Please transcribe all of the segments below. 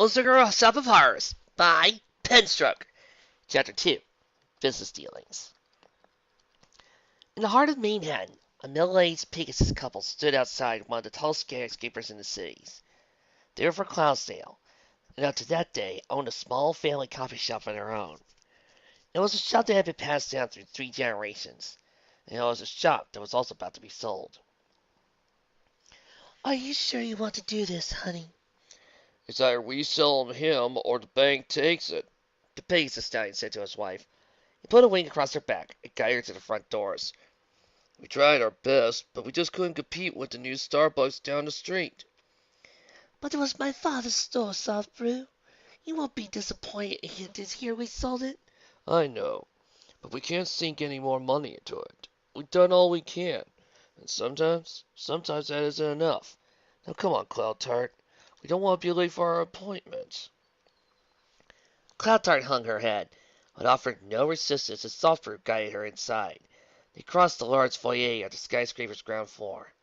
Sugar Shop of Horrors by Penstroke. Chapter 2 Business Dealings. In the heart of Manhattan, a middle-aged Pegasus couple stood outside one of the tallest skyscrapers in the cities. They were from Clydesdale, and up to that day owned a small family coffee shop of their own. It was a shop that had been passed down through 3 generations, and it was a shop that was also about to be sold. Are you sure you want to do this, honey? It's either we sell him or the bank takes it, the Pegasus stallion said to his wife. He put a wing across her back and guided her to the front doors. We tried our best, but we just couldn't compete with the new Starbucks down the street. But it was my father's store, Soft Brew. You won't be disappointed to hear we sold it. I know, but we can't sink any more money into it. We've done all we can, and sometimes that isn't enough. Now come on, Cloud Tart. We don't want to be late for our appointment. Cloud Tart hung her head, but offered no resistance as Soft Brew guided her inside. They crossed the large foyer of the skyscraper's ground floor,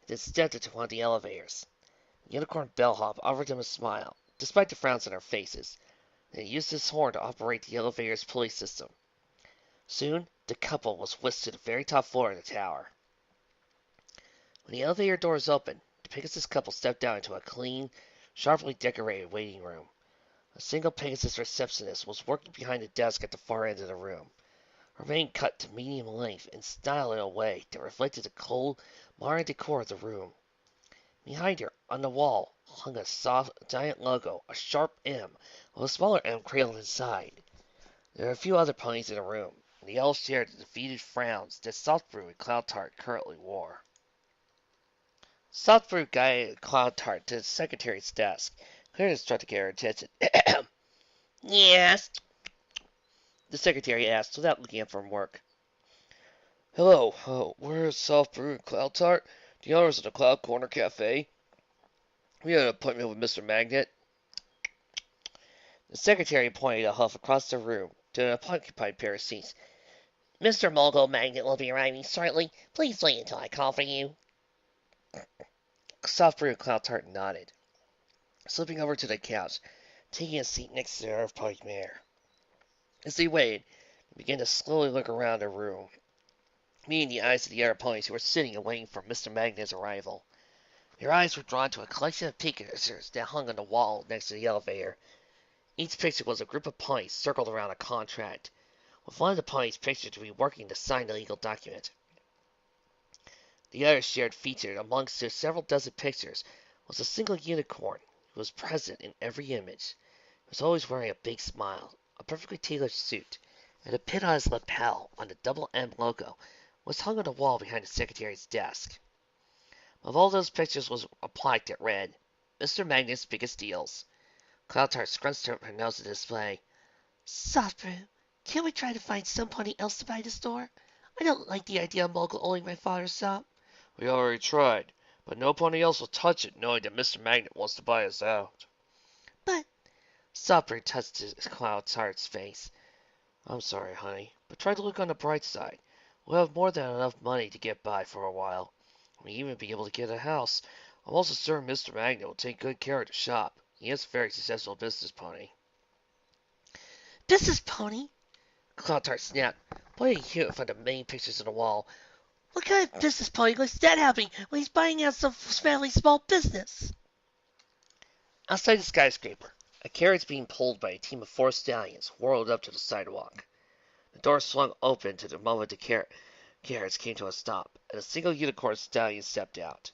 and then stepped into one of the elevators. The unicorn bellhop offered them a smile, despite the frowns on their faces, and he used his horn to operate the elevator's pulley system. Soon, the couple was whisked to the very top floor of the tower. When the elevator doors opened, the Pegasus couple stepped down into a clean, sharply decorated waiting room. A single Pegasus receptionist was working behind a desk at the far end of the room. Her mane cut to medium length and styled in a way that reflected the cold, modern decor of the room. Behind her, on the wall, hung a soft, giant logo, a sharp M, with a smaller M cradled inside. There were a few other ponies in the room, and they all shared the defeated frowns that Soft Brew and Cloud Tart currently wore. Soft Brew guided Cloud Tart to the secretary's desk, clearly struck to get her attention. Yes? The secretary asked, without looking up from work. Hello, we're Soft Brew and Cloud Tart, the owners of the Cloud Corner Cafe. We had an appointment with Mr. Magnet. The secretary pointed a hoof across the room to an occupied pair of seats. Mr. Mogul Magnet will be arriving shortly. Please wait until I call for you. Soft Brew and Cloud Tart nodded, slipping over to the couch, taking a seat next to the earth-piped mare. As they waited, they began to slowly look around the room, meeting the eyes of the other ponies who were sitting and waiting for Mr. Magnet's arrival. Their eyes were drawn to a collection of pictures that hung on the wall next to the elevator. Each picture was a group of ponies circled around a contract, with one of the ponies pictured to be working to sign the legal document. The other shared feature amongst their several dozen pictures was a single unicorn who was present in every image. He was always wearing a big smile, a perfectly tailored suit, and a pin on his lapel on the double M logo was hung on the wall behind the secretary's desk. Of all those pictures was a plaque that read, Mr. Magnet's Biggest Deals. Cloud Tart scrunched up her nose at the display. Soft Brew, can't we try to find some pony else to buy the store? I don't like the idea of Mogul owning my father's shop. We already tried, but no pony else will touch it knowing that Mr. Magnet wants to buy us out. But Soft Brew touched Cloud Tart's face. I'm sorry, honey, but try to look on the bright side. We'll have more than enough money to get by for a while. We'll even be able to get a house. I'm also certain Mr. Magnet will take good care of the shop. He is a very successful business pony. Business pony? Cloud Tart snapped, pointing here from the main pictures on the wall. What kind of business pony lets that happen when he's buying out some fairly small business? Outside the skyscraper, a carriage being pulled by a team of 4 stallions whirled up to the sidewalk. The door swung open to the moment the carriage came to a stop, and a single unicorn stallion stepped out.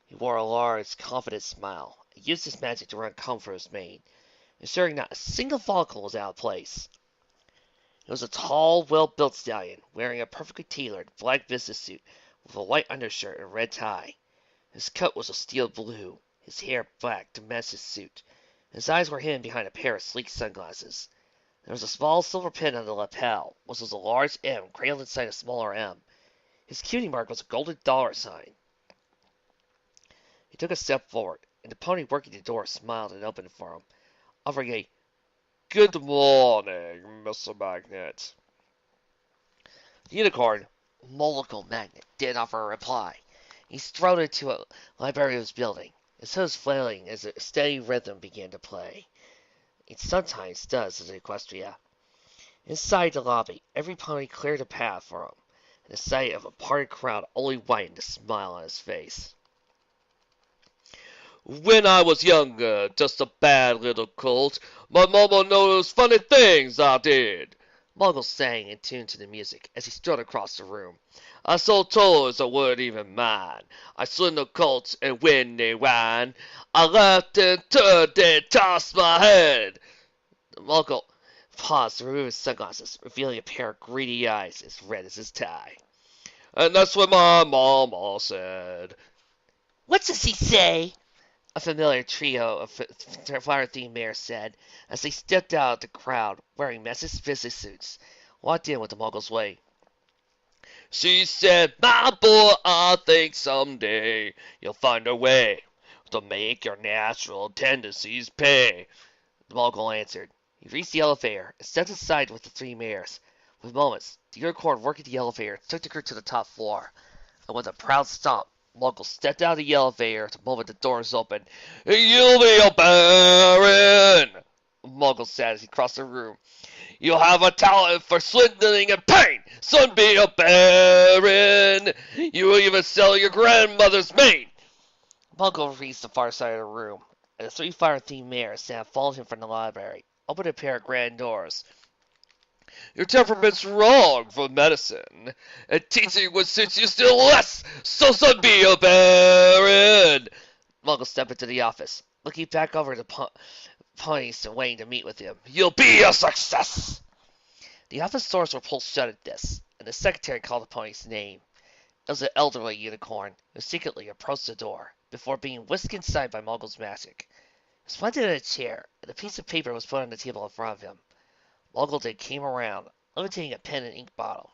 He wore a large, confident smile, and used his magic to run comb for his mane, ensuring not a single follicle was out of place. He was a tall, well-built stallion, wearing a perfectly tailored black business suit with a white undershirt and red tie. His coat was a steel blue, his hair black to match his suit. His eyes were hidden behind a pair of sleek sunglasses. There was a small silver pin on the lapel, which was a large M cradled inside a smaller M. His cutie mark was a golden dollar sign. He took a step forward, and the pony working the door smiled and opened it for him, offering a Good morning, Mr. Magnet. The unicorn, Mogul Magnet, didn't offer a reply. He strode into a library of his building. His hose flailing as a steady rhythm began to play. It sometimes does at Equestria. Inside the lobby, every pony cleared a path for him, and the sight of a parted crowd only whitened the smile on his face. When I was younger, just a bad little colt, my mama noticed funny things I did. Muggle sang in tune to the music as he strode across the room. I sold toys I weren't even mine. I swindled colts, and when they whined, I laughed and turned and tossed my head. The Muggle paused to remove his sunglasses, revealing a pair of greedy eyes as red as his tie. And that's what my mama said. What does he say? A familiar trio of flower-themed mares said as they stepped out of the crowd wearing messy business suits, walked in with the Muggle's way. She said, my boy, I think someday you'll find a way to make your natural tendencies pay. The Muggle answered. He reached the elevator and stepped aside with the three mares. With moments, the unicorn working the elevator took the group to the top floor, and with a proud stomp, Muggle stepped out of the elevator the moment the doors opened. You'll be a baron, Muggle said as he crossed the room. You'll have a talent for swindling and pain. Son, be a baron. You will even sell your grandmother's mane. Muggle reached the far side of the room, and the three fire-themed mares that had followed him from the library opened a pair of grand doors. Your temperament's wrong for medicine, and teaching would suit you still less, so son, be a baron. Muggle stepped into the office, looking back over the ponies and waiting to meet with him. You'll be a success. The office doors were pulled shut at this, and the secretary called the pony's name. It was an elderly unicorn who secretly approached the door before being whisked inside by Muggle's magic. He was planted in a chair, and a piece of paper was put on the table in front of him. Muggle then came around, levitating a pen and ink bottle.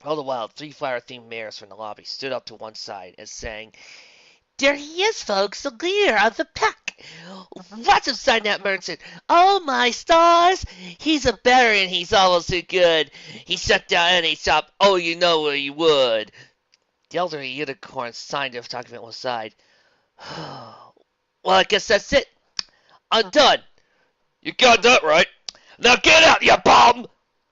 All the while, three flower-themed mares from the lobby stood up to one side and sang, There he is, folks, the leader of the pack. Watch him sign that merchant. Oh, my stars. He's a baron, he's almost too good. He shut down any shop, oh, you know where he would. The elderly unicorn signed the document one side. Well, I guess that's it. I'm done. You got that right. Now get out, you bum!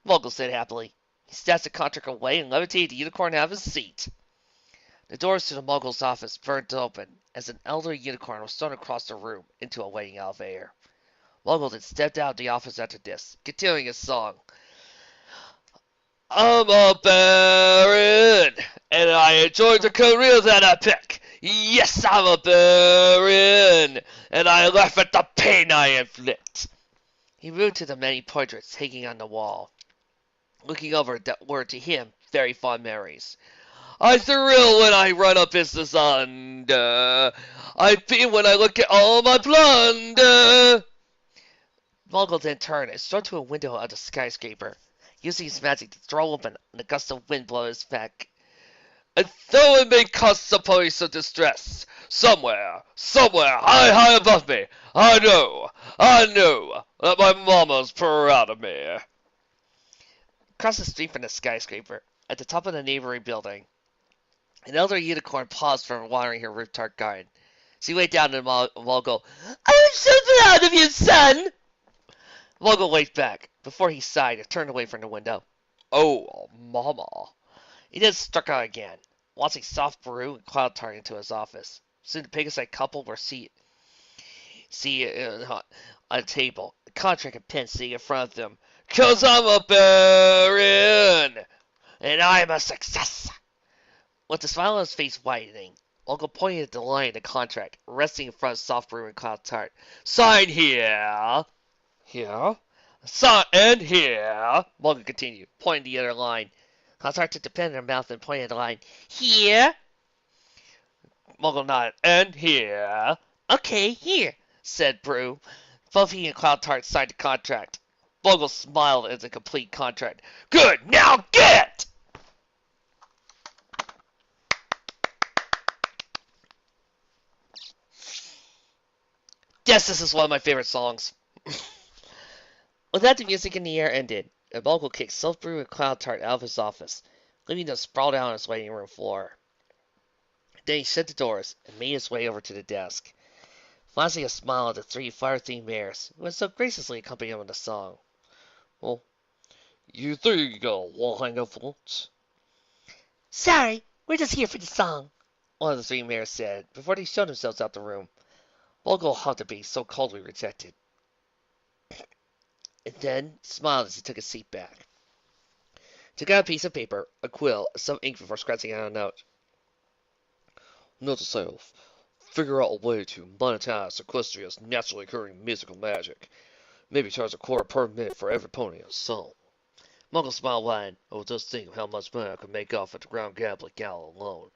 Muggle said happily. He snatched the contract away and levitated the unicorn out of his seat. The doors to the Muggle's office burned open as an elderly unicorn was thrown across the room into a waiting elevator. Muggle then stepped out of the office after this, continuing his song. I'm a baron, and I enjoy the career that I pick. Yes, I'm a baron, and I laugh at the pain I inflict. He moved to the many portraits hanging on the wall, looking over that were to him very fond memories. I thrill when I run a business under. I beam when I look at all my plunder. Muggle then turned and strode to a window of the skyscraper, using his magic to throw open and a gust of wind blow his back. And though it may cause some police of distress, somewhere, high above me, I know that my mama's proud of me. Across the street from the skyscraper, at the top of the neighboring building, an elderly unicorn paused from watering her rooftop garden. She laid down and Muggle, I'm so proud of you, son. Muggle waved back, before he sighed and turned away from the window. Oh, mama. He then struck out again, watching Soft Brew and Cloud Tart into his office. Soon the pig-eyed couple were seated on a table, a contract and pen sitting in front of them. 'Cause I'm a baron, and I'm a success. With the smile on his face widening, Uncle pointed at the line in the contract, resting in front of Soft Brew and Cloud Tart. Sign here. Here? Sign and here. Muggle continued, pointing the other line. Cloud Tart took the pen in her mouth and pointed at the line. Here? Muggle nodded. And here. Okay, here, said Brew. Both he and Cloud Tart signed the contract. Muggle smiled at the complete contract. Good, now get! Yes, this is one of my favorite songs. With that, the music in the air ended, and Muggle kicked Soft Brew and Cloud Tart out of his office, leaving them sprawled out on his waiting room floor. Then he shut the doors and made his way over to the desk, flashing a smile at the three fire-themed mares who had so graciously accompanied him in the song. Well, you three got one hang of floats. Sorry, we're just here for the song. One of the three mares said before they showed themselves out the room. Bogle had to be so coldly rejected. And then smiled as he took a seat back. Took out a piece of paper, a quill, and some ink before scratching out a note. Note to self, figure out a way to monetize Equestria's naturally occurring musical magic. Maybe charge a quarter per minute for every pony in a song. Muggle smiled wide. Oh, just think of how much money I could make off at the Ground Gambling Gala alone.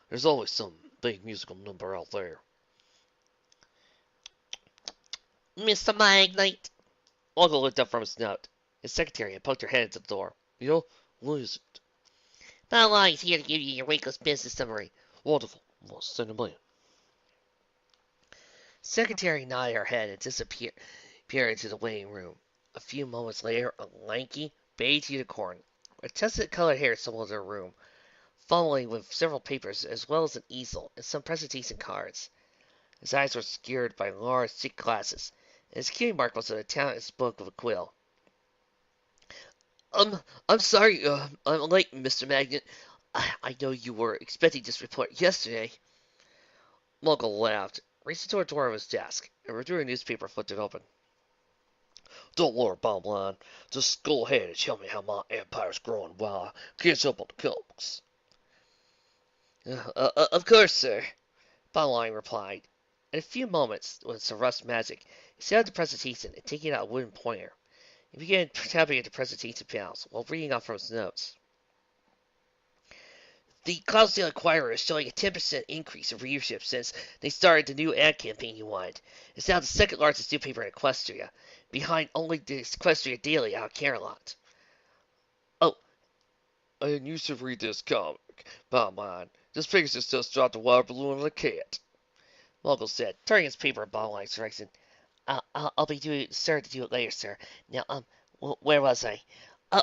There's always some big musical number out there. Mr. Magnate. Muggle looked up from his note. His secretary had poked her head into the door. You know, what is it? Bowline's here to give you your week's business summary. Wonderful. Well, send him in. Secretary nodded her head and disappeared into the waiting room. A few moments later, a lanky, beige unicorn, with chestnut-colored hair, stumbled into the room, fumbling with several papers as well as an easel and some presentation cards. His eyes were obscured by large, thick glasses, and his key mark was an Italian spoke with a quill. I'm sorry, I'm late, Mr. Magnet. I know you were expecting this report yesterday. Muggle laughed, reached to a door of his desk, and withdrew a newspaper flipped it open. Don't worry, bottom line. Just go ahead and tell me how my empire's growing while I catch up on the comics. Of course, sir, Bowline replied. In a few moments, with some rust magic, he set out the presentation and taking out a wooden pointer. He began tapping at the presentation panels while reading off from his notes. The Clydesdale Inquirer is showing a 10% increase in readership since they started the new ad campaign you wanted. It's now the second largest newspaper in Equestria, behind only the Equestria Daily out of Carolot. Oh, and you should read this comic. Bottom line, this picture's just dropped a water balloon on a cat. Muggle said, turning his paper in Bowline's direction. I'll be doing to do it later, sir. Now, where was I?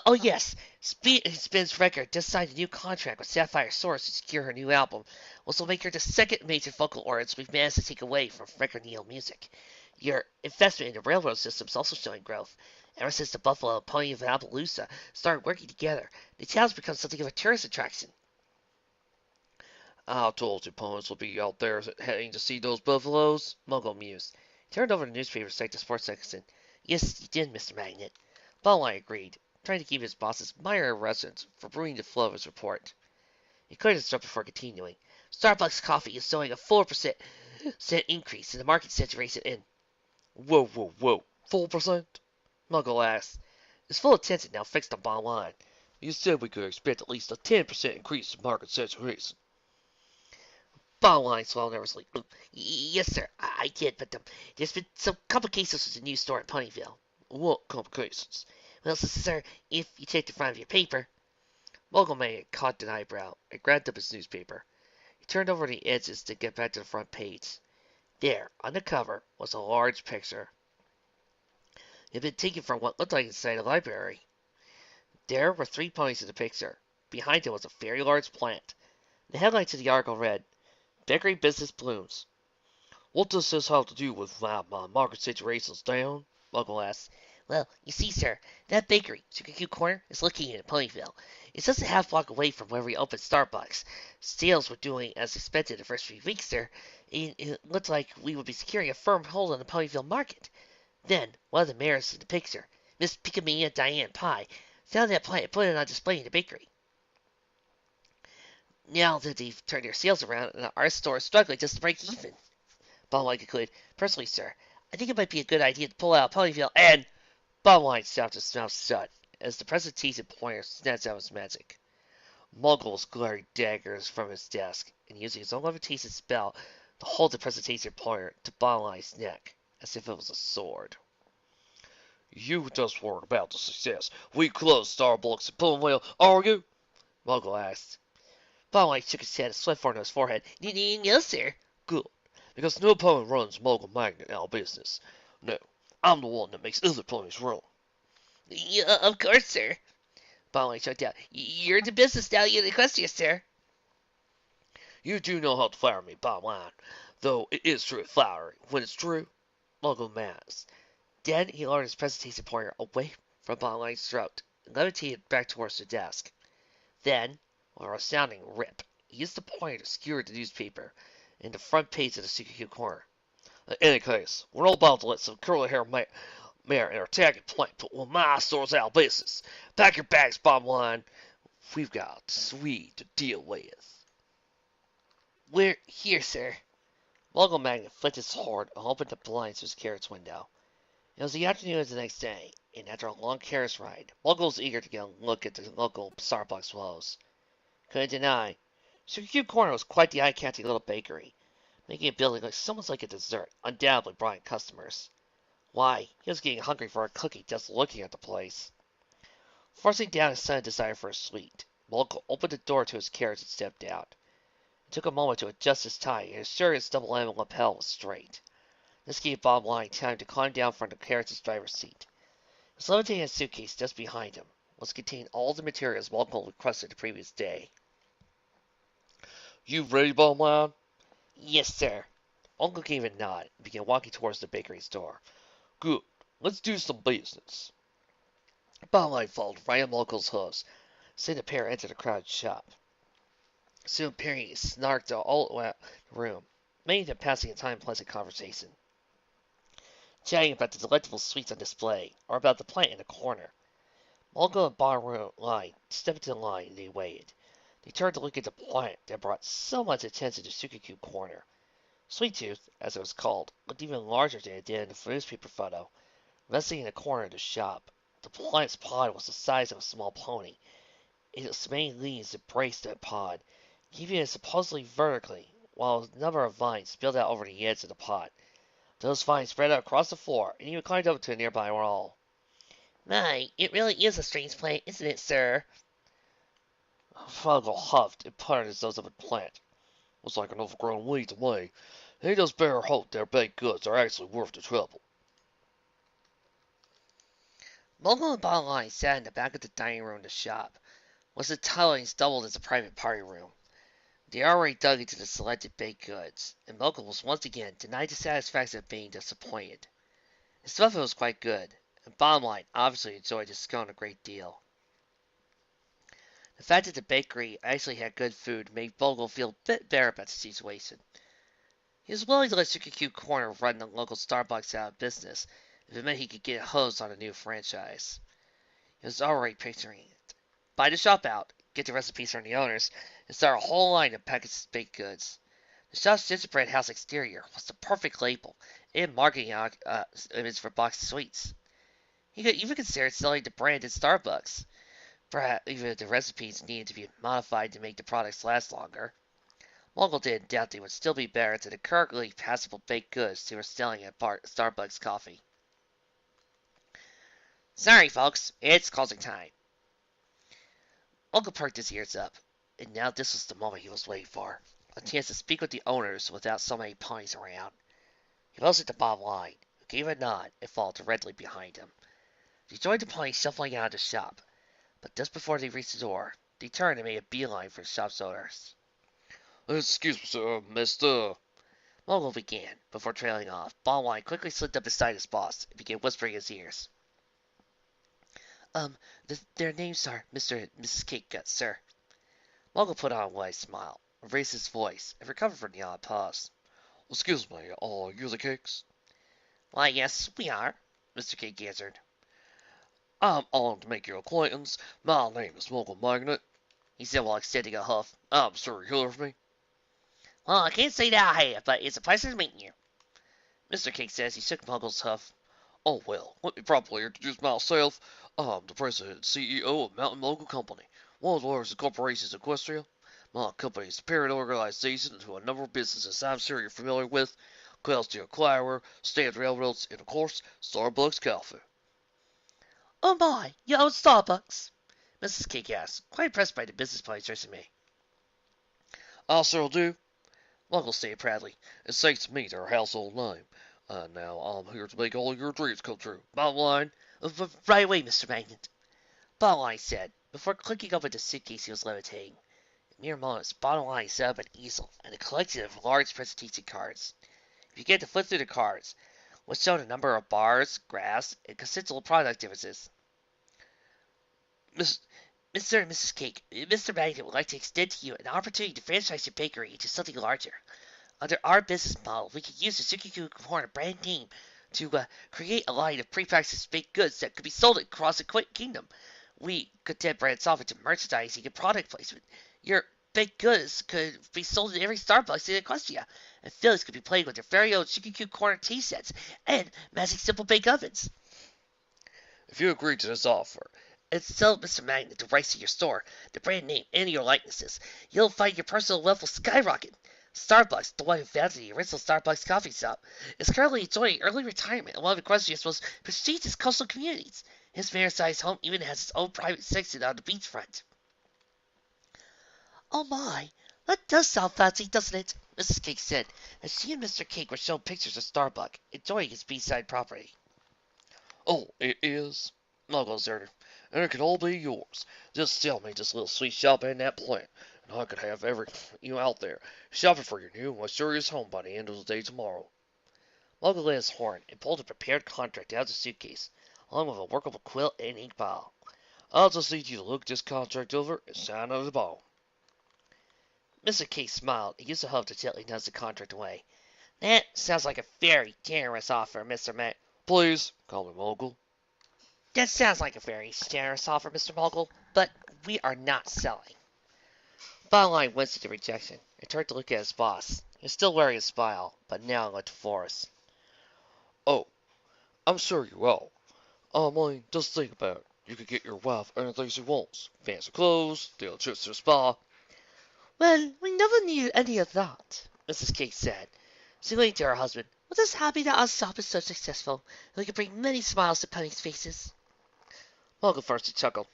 Oh yes, Spin's record just signed a new contract with Sapphire Source to secure her new album, which will make her the second major vocal artist we've managed to take away from Record Neil Music. Your investment in the railroad system is also showing growth. Ever since the Buffalo and Ponyville Appaloosa started working together, the town's become something of a tourist attraction. I told you ponies will be out there heading to see those buffaloes. Muggle mused. He turned over the newspaper site to sports section. Yes, you did, Mr. Magnet. Bowline agreed, trying to keep his boss's minor residence for ruining the flow of his report. He cleared his throat before continuing. Starbucks coffee is showing a 4% increase in the market saturation in. Whoa, 4%? Muggle asked. His full attention now fixed on Bowline. You said we could expect at least a 10% increase in market saturation. Bowline swallowed nervously. Yes, sir, I did, but there's been some complications with the news store at Ponyville. What complications? Well, sir, if you take the front of your paper. Muggle caught an eyebrow and grabbed up his newspaper. He turned over the edges to get back to the front page. There, on the cover, was a large picture. It had been taken from what looked like inside a library. There were 3 ponies in the picture. Behind it was a very large plant. The headlines of the article read, Bakery Business Blooms. What does this have to do with my market saturation's down? Muggle asked. Well, you see, sir, that bakery, Sugarcube Corner, is located in Ponyville. It's just a half block away from where we opened Starbucks. Sales were doing as expected the first 3 weeks, sir. It looked like we would be securing a firm hold on the Ponyville market. Then, one of the mares in the picture, Miss Pinkie Pie, found that plant and put it on display in the bakery. Now that they've turned their sales around, our store is struggling just to break even. Bowline concluded, personally, sir, I think it might be a good idea to pull out Ponyville and... Bowline stopped his mouth shut as the presentation pointer snatched out his magic. Muggle was glaring daggers from his desk and using his own levitation spell to hold the presentation pointer to Bowline's neck as if it was a sword. You just worried about the success. We closed Starbucks at Ponyville, are you? Muggle asked. Bowline shook his head and sweat formed on his forehead. No, sir. Good, because no pony runs Muggle Magnet out of business. No, I'm the one that makes other ponies run. Yeah, of course, sir. Bowline choked out. You're in the business now, you in Equestria, sir. You do know how to flatter me, bottom line, though it is true flattery when it's true. Uncle Mass. Then he lowered his presentation pointer away from Bottomline's throat and levitated back towards the desk. Then, with a resounding rip, he used the pointer to skewer the newspaper in the front page of the Sugarcube Corner. In any case, we're not about to let some curly-haired mayor in our tagging plant put one of my stores out of business. Pack your bags, bottom line. We've got Swede to deal with. We're here, sir. Mogul Magnet flicked his sword and opened the blinds to his carriage window. It was the afternoon of the next day, and after a long carriage ride, Mogul was eager to get a look at the local Starbucks woes. Couldn't deny, Sugarcube Corner was quite the eye-catching little bakery, making a building look so much like a dessert, undoubtedly drawing customers. Why, he was getting hungry for a cookie just looking at the place. Forcing down his sudden desire for a sweet, Mogul opened the door to his carriage and stepped out. It took a moment to adjust his tie and ensure his double-ended lapel was straight. This gave Bob Line time to climb down from the carriage's driver's seat. His levitating suitcase just behind him was containing all the materials Mogul requested the previous day. You ready, bottom line? Yes, sir. Uncle gave a nod and began walking towards the bakery's door. Good. Let's do some business. Bottom Line followed right on Mogul's hooves, seeing the pair enter the crowded shop. Soon Perry snarked all around the room, many of them passing a time pleasant conversation, chatting about the delectable sweets on display, or about the plant in the corner. Mogul and Bar Line stepped into the line and they waited. They turned to look at the plant that brought so much attention to Sugarcube Corner. Sweet Tooth, as it was called, looked even larger than it did in the newspaper photo, resting in the corner of the shop. The plant's pod was the size of a small pony. Its main leaves embraced that pod, keeping it supposedly vertically, while a number of vines spilled out over the edge of the pod. Those vines spread out across the floor, and even climbed up to a nearby wall. My, it really is a strange plant, isn't it, sir? Fogel huffed and puttered as though of a plant. Looks like an overgrown weed to me. He does better hope their baked goods are actually worth the trouble. Mogul and Bottom Line sat in the back of the dining room of the shop, which the tilings doubled as a private party room. They already dug into the selected baked goods, and Mogul was once again denied the satisfaction of being disappointed. His muffin was quite good, and Bottom Line obviously enjoyed his scone a great deal. The fact that the bakery actually had good food made Mogul feel a bit better about the situation. He was willing to let Sugarcube Corner run the local Starbucks out of business if it meant he could get a hose on a new franchise. He was already picturing it. Buy the shop out, get the recipes from the owners, and start a whole line of packaged baked goods. The shop's gingerbread house exterior was the perfect label and marketing image for boxed sweets. He could even consider selling the brand in Starbucks. Perhaps even if the recipes needed to be modified to make the products last longer. Mogul didn't doubt they would still be better than the currently passable baked goods they were selling at Starbucks Coffee. Sorry, folks, it's closing time. Mogul perked his ears up, and now this was the moment he was waiting for. A chance to speak with the owners without so many ponies around. He looked at the Bottom Line, who gave a nod and followed directly behind him. They joined the ponies shuffling out of the shop, but just before they reached the door, they turned and made a beeline for the shop's owners. Excuse me, sir, mister. Mogul began, before trailing off. Bottom Line quickly slipped up beside his boss and began whispering in his ears. Their names are Mr. and Mrs. Cakegut, sir. Mogul put on a wise smile, raised his voice, and recovered from the odd pause. Excuse me, you're the cakes? Why, yes, we are, Mr. Cake answered. I'm on to make your acquaintance. My name is Mogul Magnet, he said while extending a huff. I'm sure you heard of me. Well, I can't say that I have, but it's a pleasure meeting you. Mr. Cake says he shook Mogul's huff. Oh, well, let me properly introduce myself. I'm the president and CEO of Mountain Local Company, one of the largest corporations in Equestria. My company is a parent organization to a number of businesses I'm sure you're familiar with. Celestial Clower, Standard Railroads, and of course, Starbucks Coffee. Oh my, you own Starbucks? Mrs. Cake asked, quite impressed by the business ponies resume. I sure do. Mogul stated proudly. It's safe to me, their household name. And now I'm here to make all your dreams come true. Bottom line. Right away, Mr. Magnet. Bottom Line said, before clicking over the suitcase he was levitating. Near moments, bottom line is set up an easel and a collection of large presentation cards. If you get to flip through the cards, what's shown a number of bars, graphs, and conceptual product differences. Miss, Mr. and Mrs. Cake, Mr. Magnet would like to extend to you an opportunity to franchise your bakery into something larger. Under our business model, we could use the Sugarcube Corner brand name to create a line of prepackaged baked goods that could be sold across the kingdom. We could then branch off into merchandising and product placement. Your baked goods could be sold in every Starbucks in Equestria, and Phillies could be playing with their very own Sugarcube Corner tea sets and magic simple bake ovens. If you agree to this offer, And sell Mr. Magnet the rights to your store, the brand name, and your likenesses, you'll find your personal level skyrocket. Starbucks, the one who founded the original Starbucks coffee shop, is currently enjoying early retirement in one of Equestria's most prestigious coastal communities. His fair-sized home even has its own private section on the beachfront. Oh my, that does sound fancy, doesn't it? Mrs. Cake said, as she and Mr. Cake were shown pictures of Starbuck, enjoying his beachside property. oh, it is? Muggle Zerder, and it can all be yours. Just sell me this little sweet shop and that plant, and I could have you out there shopping for your new luxurious home by the end of the day tomorrow. Muggle lit his horn and pulled a prepared contract out of the suitcase, along with a workable quill and ink bottle. I'll just need you to look this contract over and sign on the ball. Mr. Cake smiled and used a hub to gently nudge the contract away. That sounds like a very generous offer, Mr. Matt. Please, call me Mogul. That sounds like a very generous offer, Mr. Mogul, but we are not selling. Bottom line winced at the rejection and turned to look at his boss. He was still wearing a smile, but now looked forced. Oh, I'm sure you will. I mean, just think about it. You could get your wife anything she wants. Fancy clothes, daily trips to the spa. Well, we never needed any of that, Mrs. Cake said. She leaned to her husband. We're just happy that our shop is so successful, and we can bring many smiles to Penny's faces. Mogul first chuckled.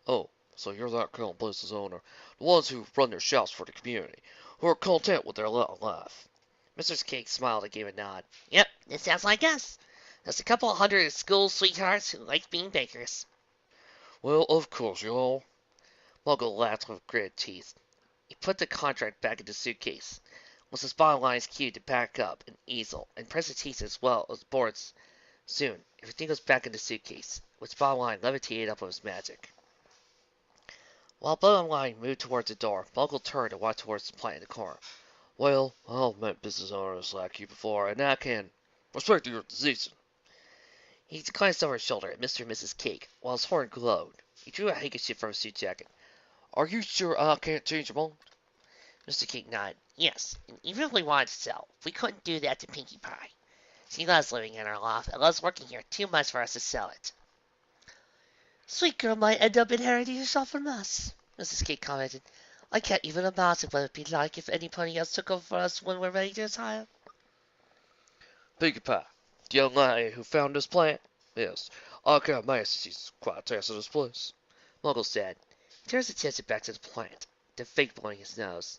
Oh, so you're that kind of business owner. The ones who run their shops for the community, who are content with their little life. Mrs. Cake smiled and gave a nod. Yep, it sounds like us. There's a couple of hundred school sweethearts who like being bakers. Well, of course, y'all. Mogul laughed with gritted teeth. He put the contract back in the suitcase. With his bottom lines cued to pack up an easel and presentations as well as boards. Soon, everything was back in the suitcase, with bottom line levitated up with his magic. While bottom line moved towards the door, Mogul turned and walked towards the plant in the corner. Well, I've met business owners like you before, and I can respect your decision. He glanced over his shoulder at Mr. and Mrs. Cake, while his horn glowed. He drew a handkerchief from his suit jacket. Are you sure I can't change your mind? Mr. Cake nodded. Yes, and even if we wanted to sell, we couldn't do that to Pinkie Pie. She loves living in her loft and loves working here too much for us to sell it. Sweet girl might end up inheriting herself from us, Mrs. Cake commented. I can't even imagine what it'd be like if anybody else took over for us when we're ready to retire. Pinkie Pie, the young lady who found this plant? Yes, I can't imagine she's quite attached to this place. Mogul said. He turned his attention back to the plant, then fake blowing his nose.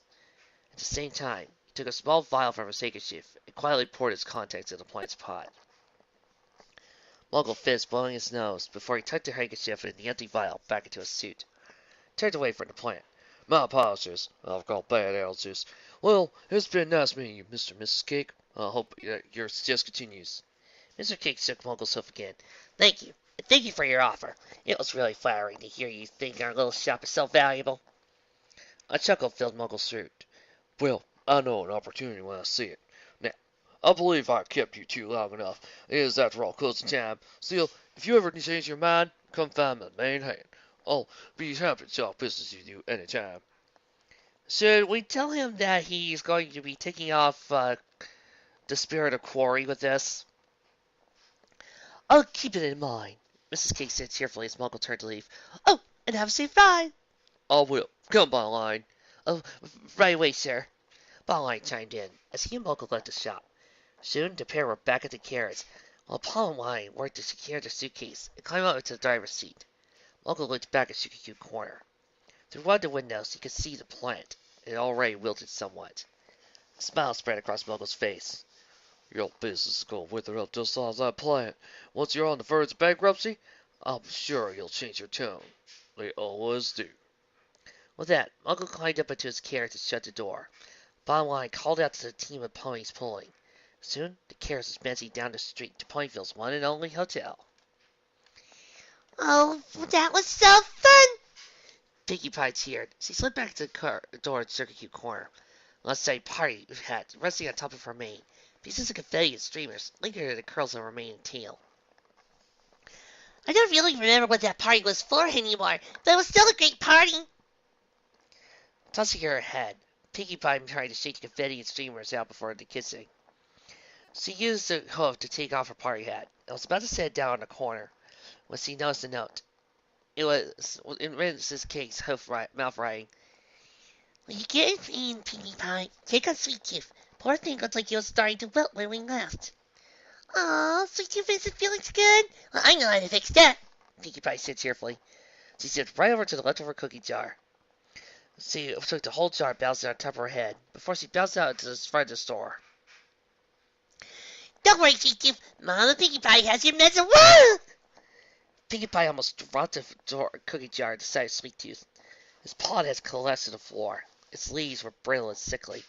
At the same time, he took a small vial from his handkerchief and quietly poured its contents into the plant's pot. Mogul finished blowing his nose before he tucked the handkerchief and the empty vial back into his suit. He turned away from the plant. My apologies. I've got bad allergies. Well, it's been nice meeting you, Mr. and Mrs. Cake. I hope your success continues. Mr. Cake shook Mogul's hoof again. Thank you. And thank you for your offer. It was really flattering to hear you think our little shop is so valuable. A chuckle filled Mogul's throat. Well, I know an opportunity when I see it. Now, I believe I kept you too long enough. It is, after all, closing time. Still, if you ever change your mind, come find me at the main hand. I'll be happy to talk business with you any time. Should we tell him that he's going to be taking off the spirit of quarry with this? I'll keep it in mind, Mrs. Cake said cheerfully as Mogul turned to leave. Oh, and have a safe ride. I will. Come by line. Oh, right away, sir. Bottomline chimed in as he and Mogul left the shop. Soon the pair were back at the carriage, while Bottomline worked to secure the suitcase and climb up into the driver's seat. Mogul looked back at Sugarcube Corner. Through one of the windows, he could see the plant. It had already wilted somewhat. A smile spread across Mogul's face. Your business is going to wither up just like that plant. Once you're on the verge of bankruptcy, I'll be sure you'll change your tone. They always do. With that, Uncle climbed up into his carriage and shut the door. Bottom line called out to the team of ponies pulling. Soon, the carriage was bouncing down the street to Ponyville's one and only hotel. Oh, that was so fun! Pinkie Pie cheered. She slid back to the car door at Sugarcube Corner. Let's say party hat resting on top of her mane. Pieces of confetti and streamers lingered in the curls of her mane and tail. I don't really remember what that party was for anymore, but it was still a great party. Tossing her head, Pinkie Pie tried to shake the confetti and streamers out before the kissing. She used the hoof to take off her party hat and was about to set it down on the corner when she noticed a note. It was in Mrs. Cake's mouth writing. When you get it in, Pinkie Pie, take on Sweet Tooth. Poor thing looked like he was starting to wilt when we left. Aw, Sweet Tooth isn't feeling so good. Well, I know how to fix that, Pinkie Pie said cheerfully. She stepped right over to the leftover cookie jar. She took the whole jar, bouncing on top of her head, before she bounced out into the front of the store. Don't worry, Sweet Tooth. Mama Pinkie Pie has your meds. Woo! Pinkie Pie almost dropped the cookie jar at the sight of Sweet Tooth. His paw had collapsed to the floor. Its leaves were brittle and sickly.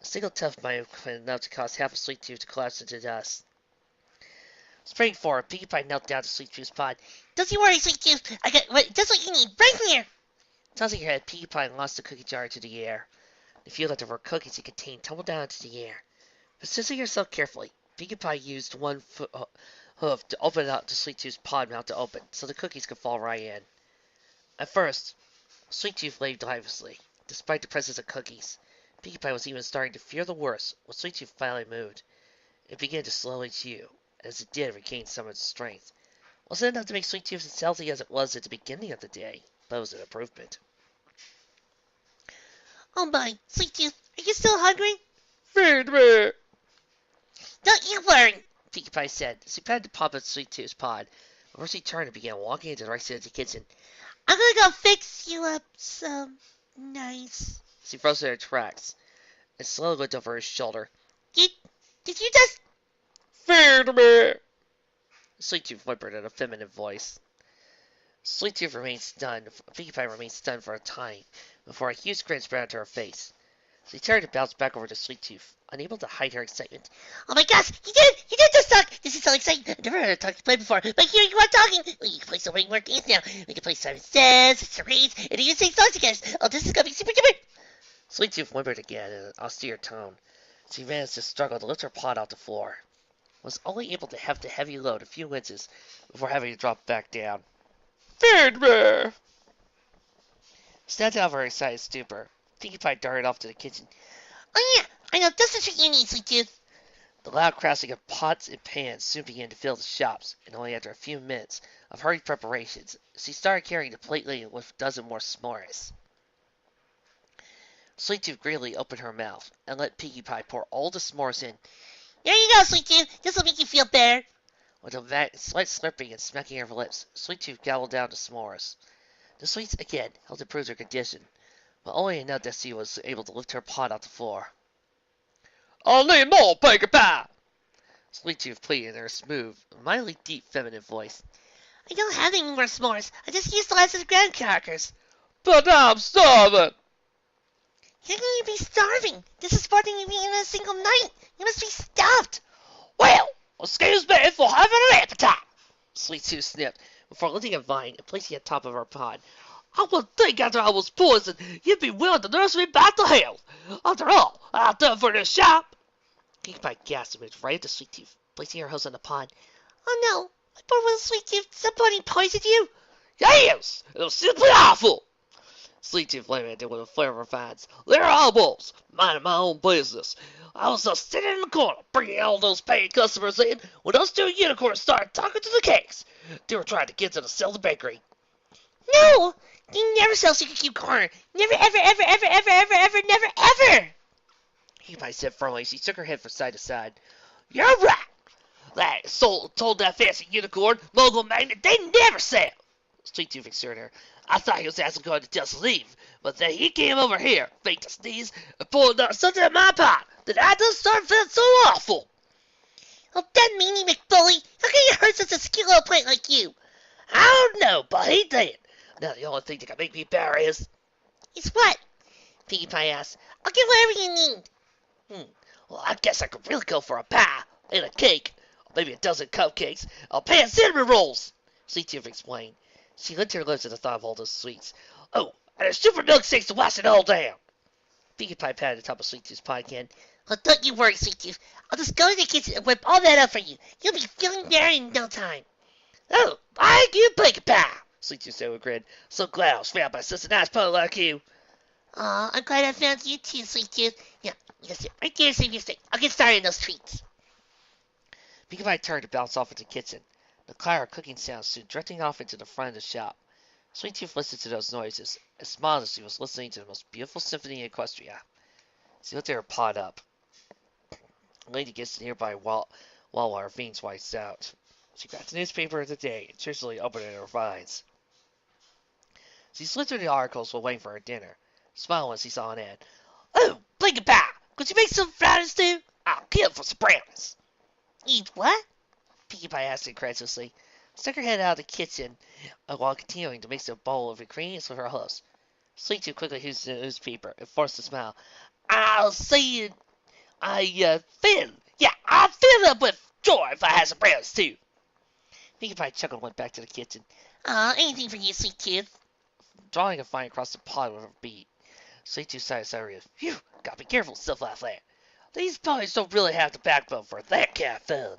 A single tuft might have been enough to cause half a Sweet Tooth to collapse into dust. Springing forward, Pinkie Pie knelt down to Sweet Tooth's pod. Don't you worry, Sweet Tooth. I got just what you need right here. Tossing her head, Pinkie Pie launched the cookie jar into the air. The few leftover cookies it contained tumbled down into the air. Positioning herself carefully, Pinkie Pie used one hoof to open up the Sweet Tooth's pod mouth to open, so the cookies could fall right in. At first, Sweet Tooth lay lifelessly, despite the presence of cookies. Pinkie Pie was even starting to fear the worst when Sweet Tooth finally moved. It began to slowly chew, and as it did, regain some of its strength. Wasn't enough to make Sweet Tooth as healthy as it was at the beginning of the day, but it was an improvement. Oh my, Sweet Tooth, are you still hungry? Feed me! Don't you worry, Pinkie Pie said as she patted the pop of Sweet Tooth's pod, before she turned and began walking into the right side of the kitchen. I'm gonna go fix you up some nice. She froze in her tracks and slowly looked over his shoulder. Did you just... Feed me! Sweet Tooth whimpered in a feminine voice. Sweet Tooth remained stunned. Pinkie Pie remained stunned for a time before a huge grin spread onto her face. She turned and bounced back over to Sweet Tooth, unable to hide her excitement. Oh my gosh, he did just talk! This is so exciting! I've never heard a talking play before, but here you are talking! We can play so many more games now. We can play Simon Says, charades, and even sing songs together. Oh, this is gonna be super duper! Sweet Tooth whimpered again in an austere tone. She managed to struggle to lift her pot off the floor. Was only able to have the heavy load a few inches before having to drop back down. Feed me! Snapped out of her excited stupor, Pinkie Pie darted off to the kitchen. Oh yeah, I know just what you need, Sweet Tooth. The loud crashing of pots and pans soon began to fill the shops, and only after a few minutes of hurried preparations, she started carrying the plate laden with a dozen more s'mores. Sweet Tooth greedily opened her mouth and let Pinkie Pie pour all the s'mores in. There you go, Sweet Tooth. This will make you feel better. With a slight slurping and smacking of her lips, Sweet Tooth gobbled down the s'mores. The sweets again helped improve her condition, but only enough that she was able to lift her pot off the floor. I'll need more, Pinkie Pie! Sweet Tooth pleaded in her smooth, mildly deep feminine voice. I don't have any more s'mores. I just used the last of the graham crackers. But I'm starving! How can you be starving? This is more than you've eaten in a single night. You must be stuffed. Well, excuse me for having an appetite! Sweet Tooth sniffed, before lifting a vine and placing it on top of her pod. I would think after I was poisoned, you'd be willing to nurse me back to health. After all, I've done for this shop. Pinkie Pie gasped and moved right up to Sweet Tooth, placing her hose on the pod. Oh no, my poor little Sweet Tooth. Somebody poisoned you. Yes, it was simply awful. Sweet Tooth lamented with a flare of her vines. They're eyeballs, minding my own business. I was just sitting in the corner, bringing all those paying customers in, when those two unicorns started talking to the cakes. They were trying to get them to sell the bakery. No, you never sell Sugarcube Corner. Never, ever, ever, ever, ever, ever, ever, never, ever. Pinkie Pie said firmly. She shook her head from side to side. You're right. That told that fancy unicorn, mogul magnet, they never sell. Sweet Tooth assured her. I thought he was asking God to just leave, but then he came over here, faked a sneeze, and pulled out something in my pot that I just started feeling so awful. Oh, that meanie McBully. How can you hurt such a skinny little plant like you? I don't know, but he did. Now the only thing that can make me better is... It's what? Pinkie Pie asked. I'll get whatever you need. Well, I guess I could really go for a pie and a cake, or maybe a dozen cupcakes, a pan of cinnamon rolls, Sweet Tooth explained. She licked her lips at the thought of all those sweets. Oh, and a super milkshakes to wash it all down. Pinkie Pie patted the top of Sweet Tooth's pie can. Well, don't you worry, Sweet Tooth. I'll just go to the kitchen and whip all that up for you. You'll be feeling better in no time. Oh, I do Pinkie Pie, Sweet Tooth said with a grin. So glad I was found by such a nice pony like you. Aw, I'm glad I found you too, Sweet Tooth. Yeah, sit right there, save your steak. I'll get started on those treats. Pinkie Pie turned to bounce off into the kitchen. The cloud of cooking sounds soon drifting off into the front of the shop. Sweet Tooth listened to those noises and smiled as she was listening to the most beautiful symphony in Equestria. She lifted her pot up, laid against the nearby wall while her veins whites out. She grabbed the newspaper of the day and cheerfully opened it in her vines. She slid through the articles while waiting for her dinner, smiling when she saw an ad. Oh, Pinkie Pie! Could you make some brownies too? I'll kill for some brownies. Eat what? Pinkie Pie asked incredulously. Stuck her head out of the kitchen while continuing to mix a bowl of ingredients with her hooves. Sweet Tooth quickly used the newspaper and forced a smile. I'll see I'll fill up with joy if I had some brownies too. Pinkie Pie chuckled and went back to the kitchen. Anything for you, Sweet Tooth. Drawing a fine across the pot with her bead. Sweet Tooth sighed sorry. Phew, gotta be careful with stuff like that. These ponies don't really have the backbone for that kind of fun.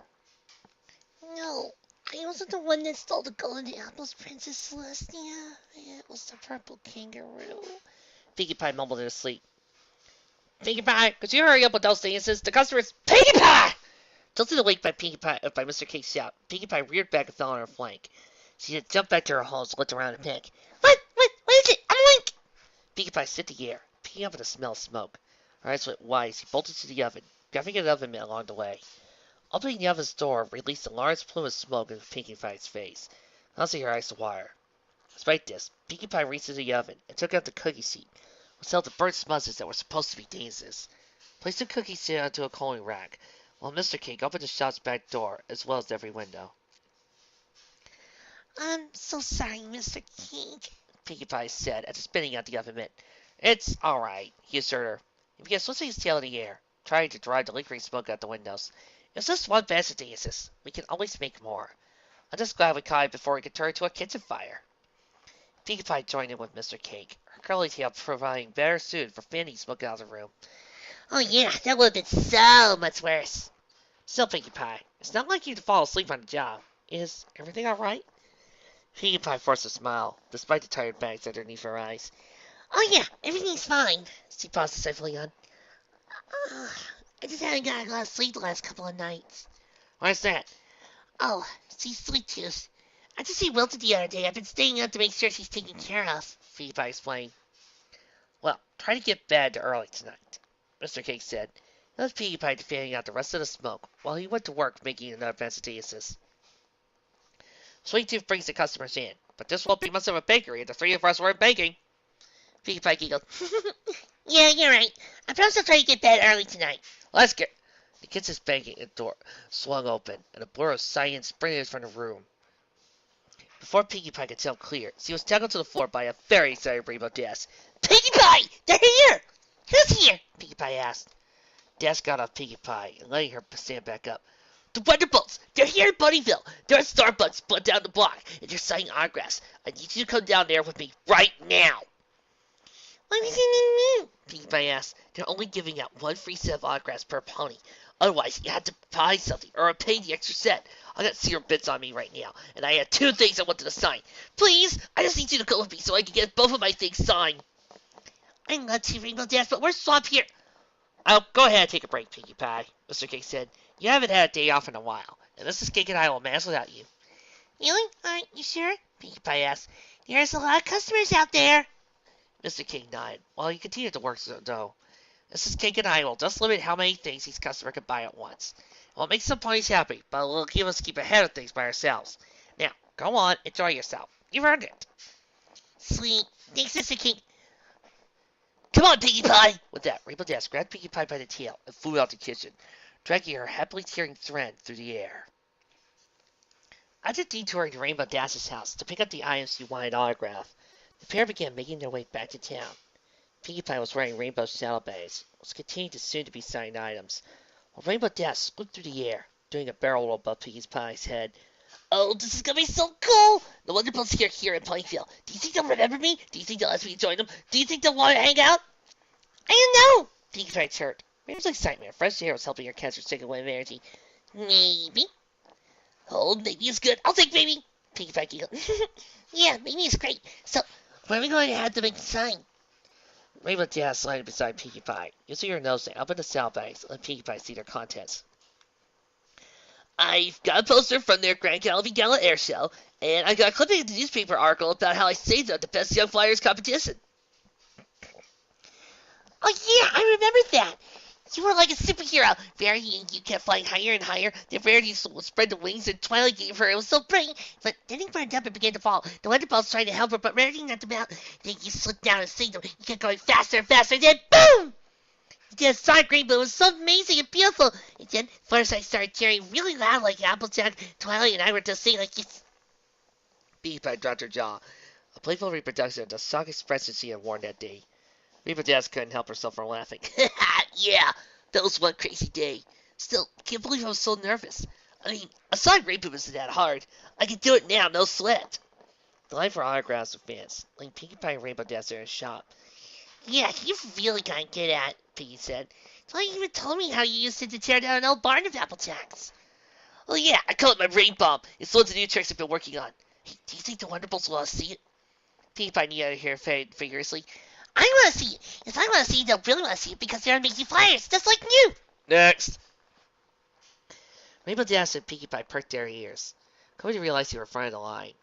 No, I wasn't the one that stole the golden apples, Princess Celestia. It was the purple kangaroo. Pinkie Pie mumbled in his sleep. Pinkie Pie, could you hurry up with those dances? The customer's Pinkie Pie! Tilted awake by Mr. Cake's shout, Pinkie Pie reared back and fell on her flank. She had jumped back to her hole and looked around and panicked. What is it? I'm awake! Pinkie Pie sniffed the air, picking up at the smell of smoke. Her eyes went wide as he bolted to the oven, grabbing an oven mitt along the way. Opening the oven's door released a large plume of smoke in Pinkie Pie's face, causing her eyes to water. Despite this, Pinkie Pie reached into the oven and took out the cookie sheet, which held the burnt smudges that were supposed to be dangerous. Placed the cookie sheet onto a coaling rack, while Mr. Cake opened the shop's back door, as well as every window. I'm so sorry, Mr. Cake, Pinkie Pie said after spinning out the oven mitt. It's all right, he assured her. He began switching his tail in the air, trying to drive the lingering smoke out the windows. It was just one batch of dances. We can always make more. I'm just glad we caught it before it could turn into a kitchen fire. Pinkie Pie joined in with Mr. Cake, her curly tail providing better suit for fanning smoke out of the room. Oh yeah, that would have been so much worse. Still, Pinkie Pie, it's not like you to fall asleep on the job. Is everything all right? Pinkie Pie forced a smile, despite the tired bags underneath her eyes. Oh yeah, everything's fine, she paused decisively on. I just haven't gotten a lot of sleep the last couple of nights. Why's that? Oh, she's Sweet Tooth. I just see Wilted the other day. I've been staying up to make sure she's taken care of, Pinkie Pie explained. Well, try to get bed early tonight, Mr. Cake said. He left Pinkie Pie fanning out the rest of the smoke while he went to work making another batch of dances. Sweet Tooth brings the customers in, but this won't be much of a bakery if the three of us weren't baking. Pinkie Pie giggled. Yeah, you're right. I promise I'll try to get bed early tonight. Let's get... The kitchen's banking door swung open, and a blur of cyan sprinted from the room. Before Pinkie Pie could tell clear, she was tackled to the floor by a very excited Rainbow Dash. Pinkie Pie! They're here! Who's here? Pinkie Pie asked. Dash got off Pinkie Pie and letting her stand back up. The Wonderbolts! They're here in Ponyville! They're at Starbucks, but down the block, and they're signing autographs. I need you to come down there with me right now. What does it mean? Pinkie Pie asked. They're only giving out one free set of autographs per pony. Otherwise, you have to buy something or pay the extra set. I got 0 bits on me right now, and I had 2 things I wanted to sign. Please, I just need you to go with me so I can get both of my things signed. I'd love to, Rainbow Dash, but we're swamped here. Oh, go ahead and take a break, Pinkie Pie, Mr. Cake said. You haven't had a day off in a while, and Mrs. Cake and I will manage without you. Really? You sure? Pinkie Pie asked. There's a lot of customers out there. Mr. Cake nodded, while he continued to work the dough. Mrs. Cake and I will just limit how many things each customer can buy at once. It will make some ponies happy, but it will give us to keep ahead of things by ourselves. Now, go on, enjoy yourself. You've earned it. Sweet. Thanks, Mr. Cake. Come on, Pinkie Pie! With that, Rainbow Dash grabbed Pinkie Pie by the tail and flew out the kitchen, dragging her happily tearing thread through the air. After detouring to Rainbow Dash's house to pick up the items she wanted autographed, the pair began making their way back to town. Pinkie Pie was wearing rainbow saddlebags, was continuing to soon-to-be signed items, while Rainbow Dash swooped through the air, doing a barrel roll above Pinkie Pie's head. Oh, this is gonna be so cool! The Wonderbolts here in Ponyville. Do you think they'll remember me? Do you think they'll ask me to join them? Do you think they'll want to hang out? I don't know! Pinkie Pie chirped. Rainbow's excitement, fresh air was helping her catch her second wave of energy. Maybe. Oh, maybe is good. I'll take maybe. Pinkie Pie giggled. Yeah, maybe is great. So, where are we going to have to make the sign? Rainbow Dash slided beside Pinkie Pie, using her nose to open the saddlebags and let Pinkie Pie see their contents. I've got a poster from their Grand Canopy Gala Air Show, and I got a clipping of the newspaper article about how I saved them the Best Young Flyers competition. Oh yeah, I remember that. You were like a superhero. Verity and you kept flying higher and higher. Then Verity spread the wings and Twilight gave her. It was so pretty. But then he burned up and began to fall. The Wonderbolts tried to help her, but Verity knocked them out. Then you slipped down and saved them. You kept going faster and faster. And then boom! The sonic rainbow was so amazing and beautiful. And then Fluttershy started cheering really loud like Applejack. Twilight and I were just saying like this. Pinkie Pie dropped her jaw, a playful reproduction of the shock expression she had worn that day. Rainbow Dash couldn't help herself from laughing. Yeah, that was one crazy day. Still, can't believe I was so nervous. I mean, a sonic rainbow isn't that hard. I can do it now, no sweat. The line for autographs with fans, letting Pinkie Pie and Rainbow Dash in a shop. Yeah, you've really gotten good at it, Pinkie said. Twilight even told me how you used it to tear down an old barn of Applejacks. Oh yeah, I call it my rain bomb. It's one of the new tricks I've been working on. Hey, do you think the Wonderbolts will want to see it? Pinkie Pie nodded her head vigorously. I want to see it. If I want to see it, they'll really want to see it because they're amazing flyers, just like you. Next! Rainbow Dash and Pinkie Pie perked their ears, coming to realize they were in front of the line.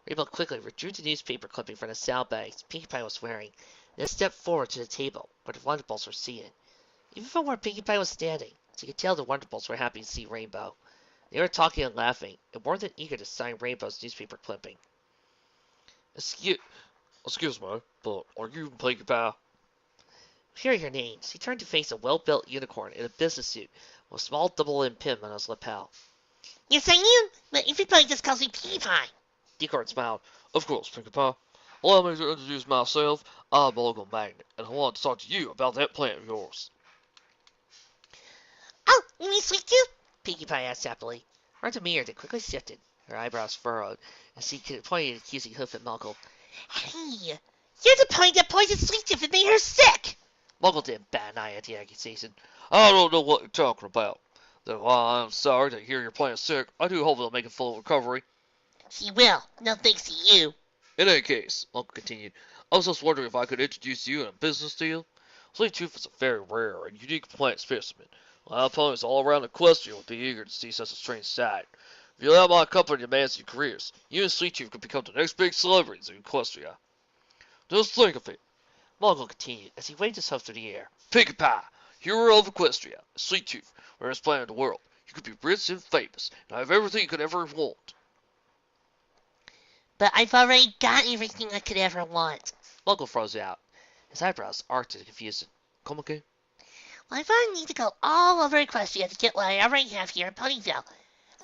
Rainbow quickly withdrew the newspaper clipping from the saddlebags Pinkie Pie was wearing, and then stepped forward to the table where the Wonderbolts were seated. Even from where Pinkie Pie was standing, she could tell the Wonderbolts were happy to see Rainbow. They were talking and laughing, and more than eager to sign Rainbow's newspaper clipping. Excuse me, but are you Pinkie Pie? Hearing her name, she turned to face a well-built unicorn in a business suit with a small double-end pin on his lapel. Yes, I am, but everybody just calls me Pinkie Pie. The unicorn smiled. Of course, Pinkie Pie. Allow me to introduce myself. I'm Local Magnet, and I want to talk to you about that plant of yours. Oh, you mean Sweet Tooth? Pinkie Pie asked happily. Her demeanor quickly shifted, her eyebrows furrowed, and she pointed an accusing hoof at Muggle. Hey, you're the pony that poisoned Sweet Tooth and made her sick. Muggle didn't bat an eye at the accusation. I don't know what you're talking about. Though while I'm sorry to hear your plant sick, I do hope they'll make a full recovery. She will. No thanks to you. In any case, Uncle continued, I was just wondering if I could introduce you in a business deal. Sweet Tooth is a very rare and unique plant specimen. A lot of ponies all around Equestria would be eager to see such a strange sight. If you allow my company to advance your careers, you and Sweet Tooth could become the next big celebrities in Equestria. Just think of it. Muggle continued as he waved his hoof through the air. Pinkie Pie, hero of Equestria, Sweet Tooth, rarest plant in the world. You could be rich and famous, and have everything you could ever want. But I've already got everything I could ever want. Muggle froze out. His eyebrows arched in confusion. Come again? Well, I probably need to go all over Equestria to get what I already have here in Ponyville.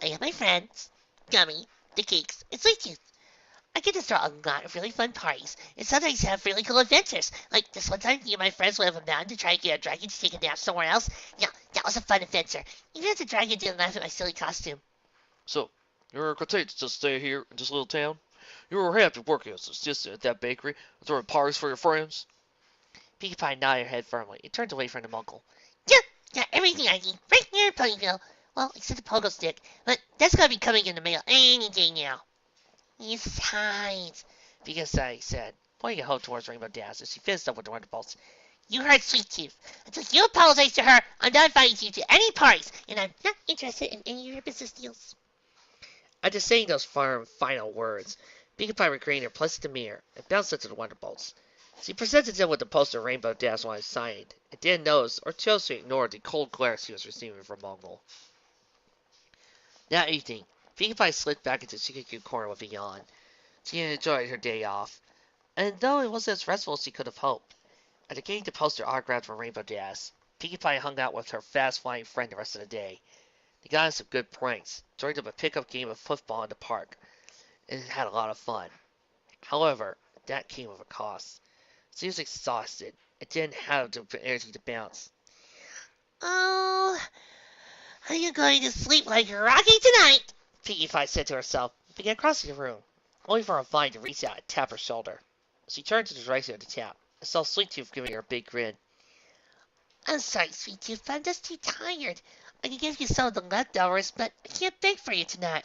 I have my friends, Gummy, the Cakes, and Sweet Tooth. I get to throw a lot of really fun parties, and sometimes have really cool adventures. Like this one time, me and my friends went up a mountain to try and get a dragon to take a nap somewhere else. Yeah, that was a fun adventure. Even if the dragon didn't laugh at my silly costume. So, you're content to just stay here in this little town? You were happy working as an assistant at that bakery and throwing parties for your friends? Pinkie Pie nodded her head firmly and turned away from the Muggle. Yeah, got everything I need right here in Ponyville. Well, except the pogo stick, but that's gotta be coming in the mail any day now. Besides, Pinkie Pie said, pointing a hoe towards Rainbow Dash as she fizzed up with the Wonderbolts. You heard Sweet Tooth. Until you apologize to her, I'm not inviting you to any parties, and I'm not interested in any of your business deals. After saying those firm, final words, Pinkie Pie regained her pleasant demeanor and bounced into the Wonderbolts. She presented them with the poster Rainbow Dash wanted signed, and didn't notice or chose to ignore the cold glare she was receiving from Muggle. That evening, Pinkie Pie slipped back into Sugarcube Corner with a yawn. She had enjoyed her day off, and though it wasn't as restful as she could have hoped, after getting the poster autographed from Rainbow Dash, Pinkie Pie hung out with her fast-flying friend the rest of the day. They got in some good pranks, joined up a pickup game of football in the park, and had a lot of fun. However, that came with a cost. She was exhausted, It didn't have the energy to bounce. Oh, are you going to sleep like Rocky tonight? Pinkie Pie said to herself and began crossing the room, only for a vine to reach out and tap her shoulder. She turned to the direction of the tap and saw Sweet Tooth giving her a big grin. I'm sorry, Sweet Tooth, I'm just too tired. I can give you some of the leftovers, but I can't bake for you tonight.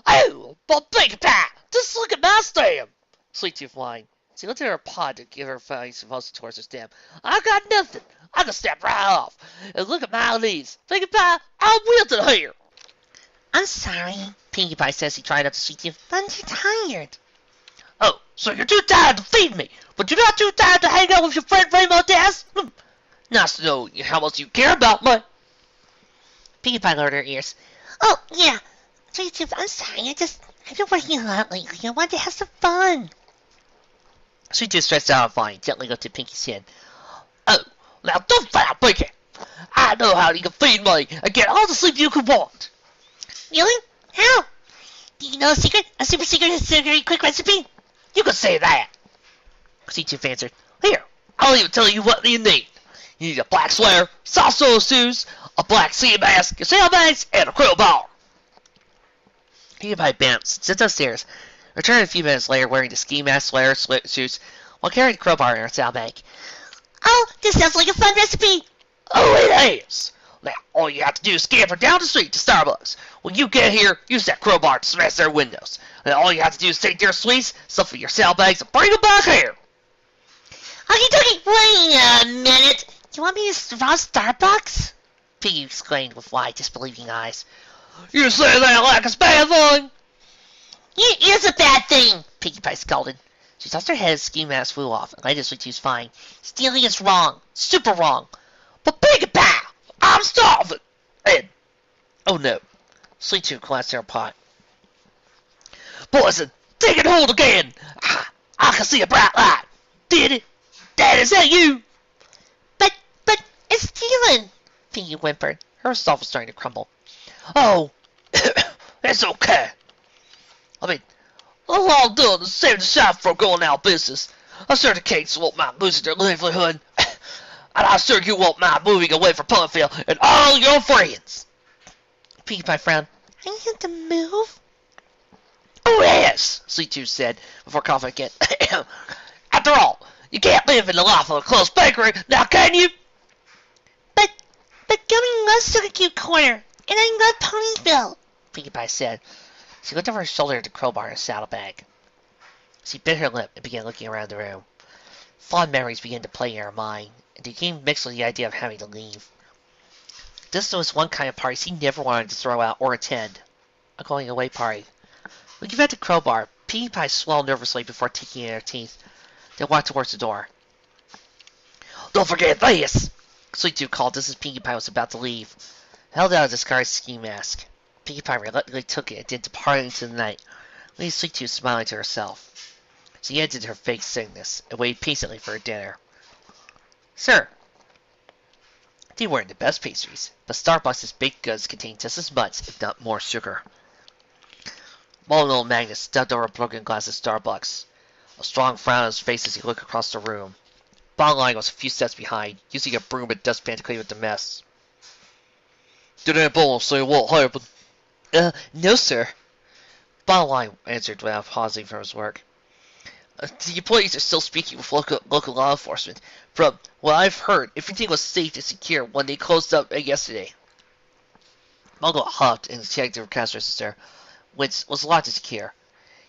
Oh, but Pinkie Pie, just look at my stem! Sweet Tooth whined. She looked at her pod to give her face mostly towards her stem. I got nothing. I can snap right off. And look at my leaves. Pinkie Pie, I'm wilted here. I'm sorry, Pinkie Pie says he tried up to Sweet Tooth, but I'm too tired. Oh, so you're too tired to feed me, but you're not too tired to hang out with your friend Rainbow Dash? Nice to know how much you care about me. Pinkie Pie lowered her ears. Oh, yeah. Sweet Tooth, I'm sorry. I've been working a lot lately. I want to have some fun. Sweet Tooth stretched out a vine, gently lifted Pinkie's chin. Oh, now don't fight, Pinkie. I know how you can feed me and get all the sleep you could want. Really? How? Do you know a secret? A super secret sugary quick recipe? You can say that. Sweet Tooth answered. Here, I'll even tell you what you need. You need a black sweater, soft sole shoes, a black sea mask, your sailbags, and a crowbar. Pinkie Pie bounced, sent upstairs, returned a few minutes later wearing the ski mask, sweater, shoes, while carrying the crowbar in her saddlebag. Oh, this sounds like a fun recipe. Oh, it is. Now, all you have to do is scamper down the street to Starbucks. When you get here, use that crowbar to smash their windows. Then all you have to do is take their sweets, stuff in your saddlebags, and bring them back here. Okie dokie. Wait a minute. You want me to rob Starbucks? Piggy exclaimed with wide, disbelieving eyes. You say that like it's a bad thing. It is a bad thing, Pinkie Pie scolded. She tossed her head as the ski mask flew off, and later Sweet Tooth's fine. Stealing is wrong. Super wrong. But Pinkie Pie, I'm starving. And, oh no, Sweet Tooth collapsed in her pot. Poison, taking hold again. I can see a bright light. Did it? Dad, is that you? But it's stealing, Pinkie whimpered. Her resolve was starting to crumble. Oh, it's okay. I mean, all I'm doing is saving the shop from going out of business. I'm sure the Cates won't mind losing their livelihood. And I'm sure you won't mind moving away from Ponyville and all your friends. Pinkie Pie frowned. I need to move? Oh, yes, Sweet Tooth said before coughing again. After all, you can't live in the life of a closed bakery, now can you? But Gummy loves Sugarcube Corner, and I love Ponyville, Pinkie Pie said. She looked over her shoulder at the crowbar in her saddlebag. She bit her lip and began looking around the room. Fond memories began to play in her mind, and she became mixed with the idea of having to leave. This was one kind of party she never wanted to throw out or attend. A going away party. Looking at the crowbar, Pinkie Pie swallowed nervously before taking it in her teeth, then walked towards the door. Don't forget this! Sweet Tooth called just as Pinkie Pie was about to leave. Held out a disguised ski mask. Pinkie Pie reluctantly took it and then departed into the night, leaving Sweet Tooth smiling to herself. She ended her fake sickness and waited patiently for her dinner. Sir, they weren't the best pastries, but Starbucks' baked goods contain just as much, if not more, sugar. Bald old Magnus stepped over a broken glass of Starbucks. A strong frown on his face as he looked across the room. Bottom was a few steps behind, using a broom and dustpan to clean up the mess. Did anybody say what happened? No, sir. Bottom answered without pausing from his work. The employees are still speaking with local law enforcement. From what I've heard, everything was safe and secure when they closed up yesterday. Mungo huffed and checked the cash register, which was locked and secure.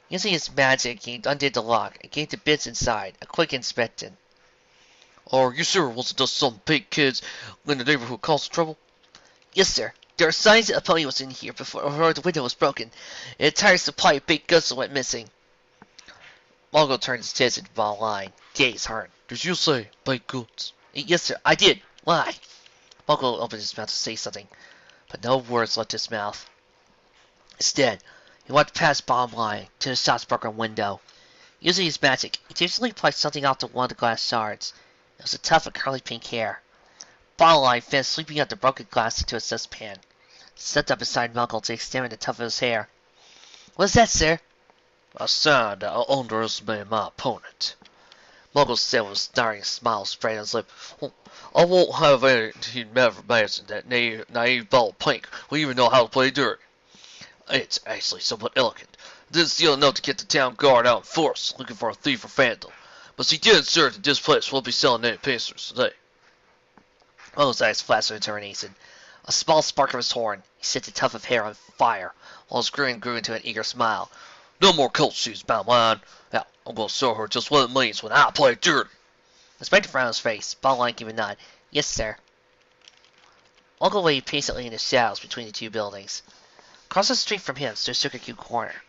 Using his magic, he undid the lock and gave the bits inside a quick inspection. Are you sure it wasn't just some big kids in the neighborhood causing trouble? Yes, sir. There are signs that a pony was in here before the window was broken. An entire supply of baked goods went missing. Mongo turned his head to the ball line. Gaze hard. Did you say baked goods? Yes, sir. I did. Why? Mongo opened his mouth to say something, but no words left his mouth. Instead, he walked past Bottom Line to the shop's broken window. Using his magic, he gently plucked something out of one of the glass shards. It was a tuft of curly pink hair. Bottom Line finished sweeping out the broken glass into a dustpan. Stepped up beside Muggle to examine the tuft of his hair. What's that, sir? A sign that I underestimated my opponent. Muggle said with a snarling smile spread on his lip. "Well, I won't have any to never imagine that naive ball Pink will even know how to play dirty. It's actually somewhat elegant. Didn't steal enough to get the town guard out in force, looking for a thief or vandal. But she did assert that this place won't be selling any pastries today." Muggle's eyes flashed on Terminason. A small spark of his horn, he set the tuft of hair on fire, while his grin grew into an eager smile. "No more coat shoes, Bowline. Now, I'm going to show her just what it means when I play dirty." Despite the frown on his face, Bowline gave a nod. "Yes, sir." Muggle waited patiently in the shadows between the two buildings. Across the street from him stood Sugarcube Corner.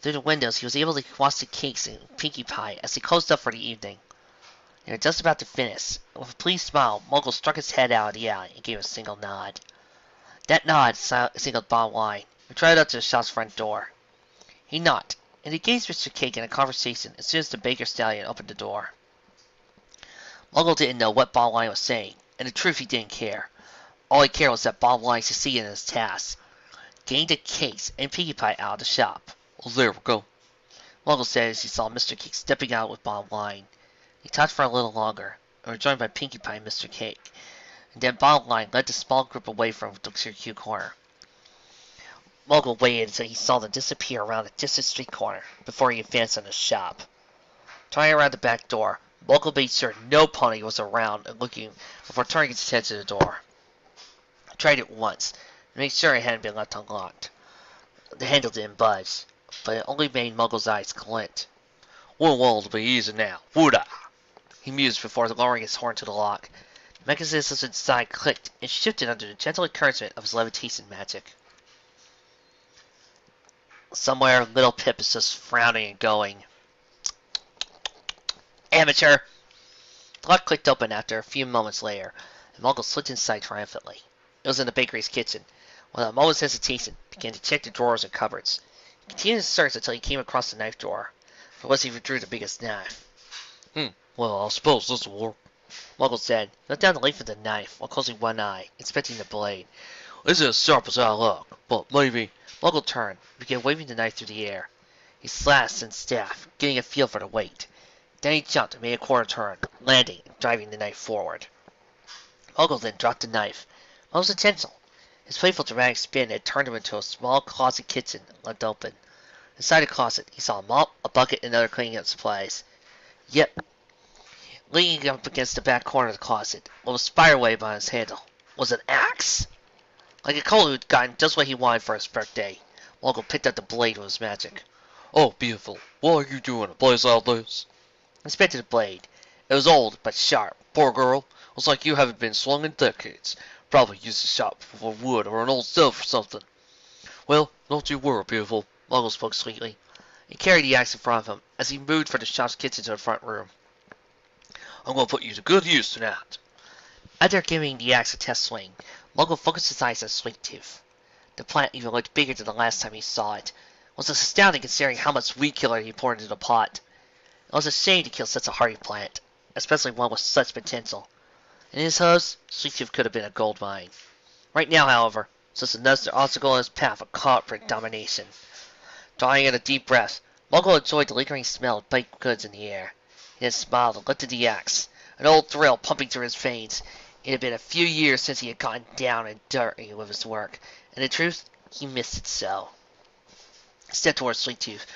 Through the windows, he was able to watch the cakes and Pinkie Pie as they closed up for the evening. They were just about to finish. With a pleased smile, Muggle struck his head out of the alley and gave a single nod. That nod signaled Bowline, who trotted up to the shop's front door. He knocked, and engaged Mr. Cake in a conversation as soon as the baker stallion opened the door. Muggle didn't know what Bowline was saying, and in truth he didn't care. All he cared was that Bowline succeeded in his task. Getting the cakes and Pinkie Pie out of the shop. "Well, there we go," Muggle said as he saw Mr. Cake stepping out with Bowline. He talked for a little longer, and were joined by Pinkie Pie and Mr. Cake. And then Bowline led the small group away from the Sugarcube Corner. Muggle waited until he saw them disappear around a distant street corner before he advanced on the shop. Turning around the back door, Muggle made sure no pony was around and looking before turning his head to the door. He tried it once, to make sure it hadn't been left unlocked. The handle didn't budge, but it only made Muggle's eyes glint. "Wouldn't want it to be easy now, would I?" He mused before lowering his horn to the lock. The mechanisms inside clicked and shifted under the gentle encouragement of his levitation magic. Somewhere, little Pip is just frowning and going, "Amateur!" The lock clicked open after a few moments later, and Muggle slipped inside triumphantly. It was in the bakery's kitchen. Without a moment's hesitation, he began to check the drawers and cupboards. He continued his search until he came across the knife drawer. For once he withdrew the biggest knife. "Well, I suppose this will work," Muggle said. He looked down the length of the knife while closing one eye, inspecting the blade. "Isn't as sharp as I like, but maybe—" Muggle turned and began waving the knife through the air. He slashed and stabbed, getting a feel for the weight. Then he jumped and made a quarter turn, landing and driving the knife forward. Muggle then dropped the knife. It was intentional. His playful dramatic spin had turned him into a small closet kitchen left open. Inside the closet, he saw a mop, a bucket, and other cleaning up supplies. Yep. Leaning up against the back corner of the closet, what was spiderweb on his handle, was an axe. Like a colt who'd gotten just what he wanted for his birthday, Muggle picked up the blade with his magic. "Oh, beautiful. What are you doing to blaze out this?" He inspected the blade. It was old, but sharp. "Poor girl. Looks like you haven't been swung in decades. Probably used to shop for wood or an old stove or something. Well, don't you worry, beautiful." Muggle spoke sweetly. He carried the axe in front of him as he moved from the shop's kitchen to the front room. "I'm going to put you to good use tonight." After giving the axe a test swing, Muggle focused his eyes on Sweet Tooth. The plant even looked bigger than the last time he saw it. It was astounding considering how much weed killer he poured into the pot. It was a shame to kill such a hardy plant, especially one with such potential. In his hopes, Sweet Tooth could have been a gold mine. Right now, however, was just another obstacle in his path of corporate domination. Drawing in a deep breath, Muggle enjoyed the lingering smell of baked goods in the air. He then smiled and lifted the axe, an old thrill pumping through his veins. It had been a few years since he had gotten down and dirty with his work, and in truth, he missed it so. He stepped towards Sweet Tooth,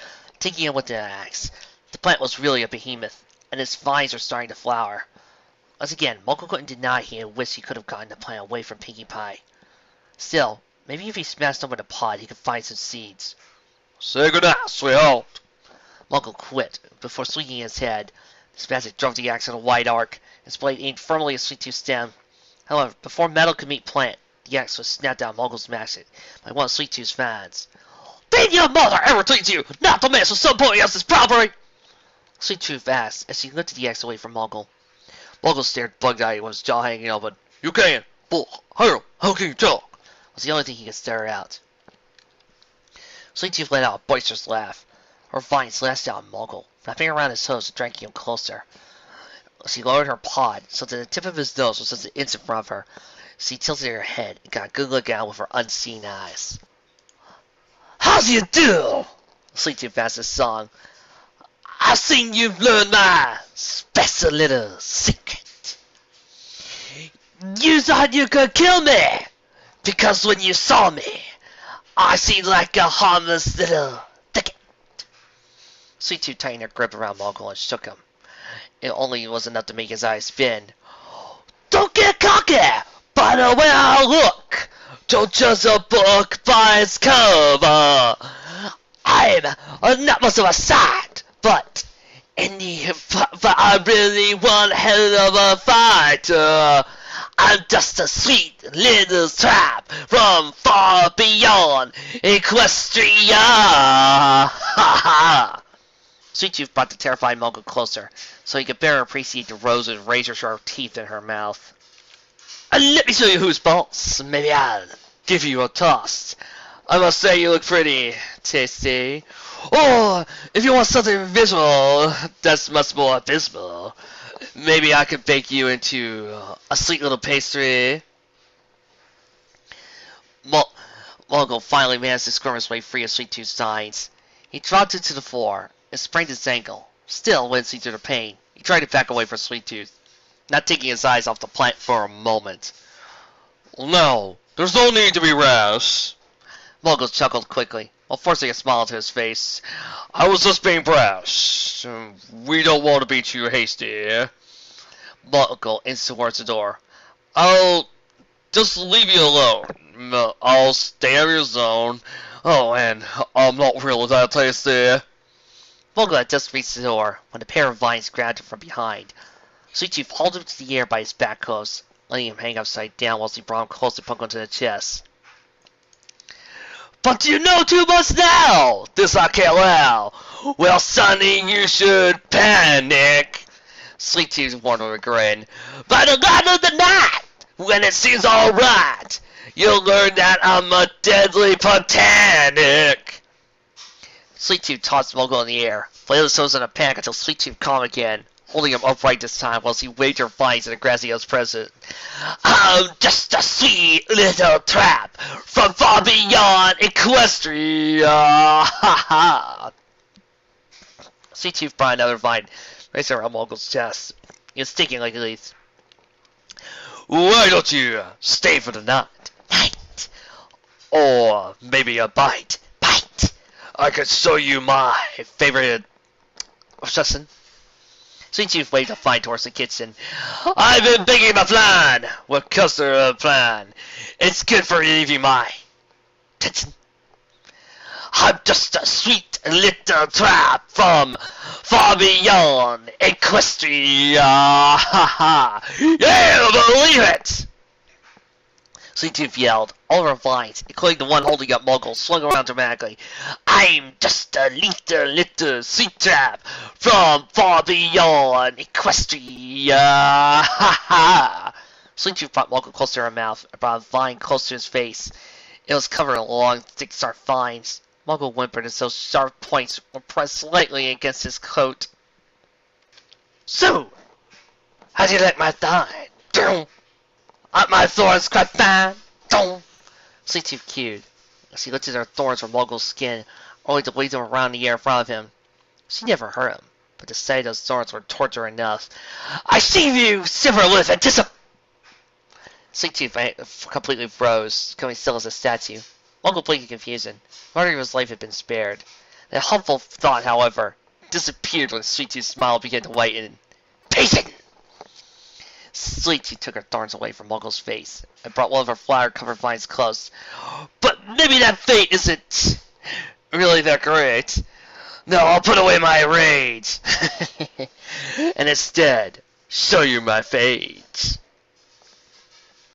taking him with the axe. The plant was really a behemoth, and its vines were starting to flower. Once again, Muggle couldn't deny he had wished he could have gotten the plant away from Pinkie Pie. Still, maybe if he smashed open the pod, he could find some seeds. "Say goodnight, sweetheart." Muggle quit before swinging his head. His magic drove the axe in a wide arc, his blade aimed firmly at Sweet Tooth's stem. However, before metal could meet plant, the axe was snapped out of Muggle's magic by one of Sweet Tooth's vines. "Did your mother ever teach you not to mess with somebody else's property?" Sweet Tooth asked as he lifted the axe away from Muggle. Muggle stared bug-eyed with his jaw hanging open. "You can, but how can you talk?" Was the only thing he could stir out. Sweet Tooth let out a boisterous laugh. Her vines lashed out at Muggle, wrapping around his hose and dragging him closer. She lowered her pod so that the tip of his nose was just an inch in front of her. She tilted her head and got a good look at him with her unseen eyes. "How do you do?" Sweet Tooth asked his song. I've seen you've learned my special little secret. You thought you could kill me, because when you saw me, I seemed like a harmless little thicket. Sweet Tooth tightened her grip around Muggle and shook him. It only was enough to make his eyes spin. Don't get cocky by the way I look. Don't judge a book by its cover. I'm not much of a sight, but I really want a hell of a fighter. I'm just a sweet little trap from far beyond Equestria. Ha ha! Sweet Tooth brought the terrified Muggle closer, so he could better appreciate the rows of razor-sharp teeth in her mouth. Let me show you who's boss. Maybe I'll give you a toss. I must say you look pretty tasty. Or, if you want something visual that's much more abysmal, maybe I could bake you into a sweet little pastry. Muggle finally managed to squirm his way free of Sweet Tooth's sides. He dropped into the floor and sprained his ankle, still wincing through the pain. He tried to back away from Sweet Tooth, not taking his eyes off the plant for a moment. No, there's no need to be rash. Muggle chuckled quickly, while forcing a smile to his face. I was just being brash. We don't want to be too hasty. Muggle inched towards the door. I'll just leave you alone. I'll stay out of your zone. Oh, and I'm not really that tasty. Muggle had just reached the door when a pair of vines grabbed him from behind. Sweet Tooth hauled him to the air by his back hooves, letting him hang upside down whilst he brought him close to poke him to the chest. But you know too much now! This I can't allow! Well, Sonny, you should panic! Sweet Tooth warned with a grin. By the light of the night, when it seems alright, you'll learn that I'm a deadly botanic! Sweet Tooth tossed Muggle in the air, but the other was in a panic until Sweet Tooth calmed again, holding him upright this time whilst he waved her vines in the grassy hills present. I'm just a sweet little trap from far beyond Equestria. Ha ha! Sweet Tooth brought another vine, raised around Muggle's chest. He was sticking like a leaf. Why don't you stay for the night? Night! Or maybe a bite. Bite! I could show you my favorite obsession. Sweet Tooth waved a vine towards the kitchen. I've been baking a plan with custard plan. It's good for relieving my tension. I'm just a sweet little trap from far beyond Equestria. Ha ha! Yeah, believe it! Sweet Tooth yelled. All of her vines, including the one holding up Muggle, swung around dramatically. I'm just a little sweet trap from far beyond Equestria. Ha ha! Sweet Tooth brought Muggle close to her mouth and brought a vine close to his face. It was covered in long, thick, sharp vines. Muggle whimpered as those sharp points were pressed slightly against his coat. So, how do you like my thigh? Aren't my thorns quite fine? Sweet Tooth cued as he lifted her thorns from Muggle's skin, only to wave them around the air in front of him. She never hurt him, but the sight of those thorns were torture enough. I see you, Silverlip, and Sweet Tooth completely froze, becoming still as a statue. Muggle blinked in confusion. Part of his life had been spared. That hopeful thought, however, disappeared when Sweet Tooth's smile began to whiten. Patient! Sweet Tooth took her thorns away from Muggle's face and brought one of her flower-covered vines close. But maybe that fate isn't really that great. No, I'll put away my rage. And instead, show you my fate.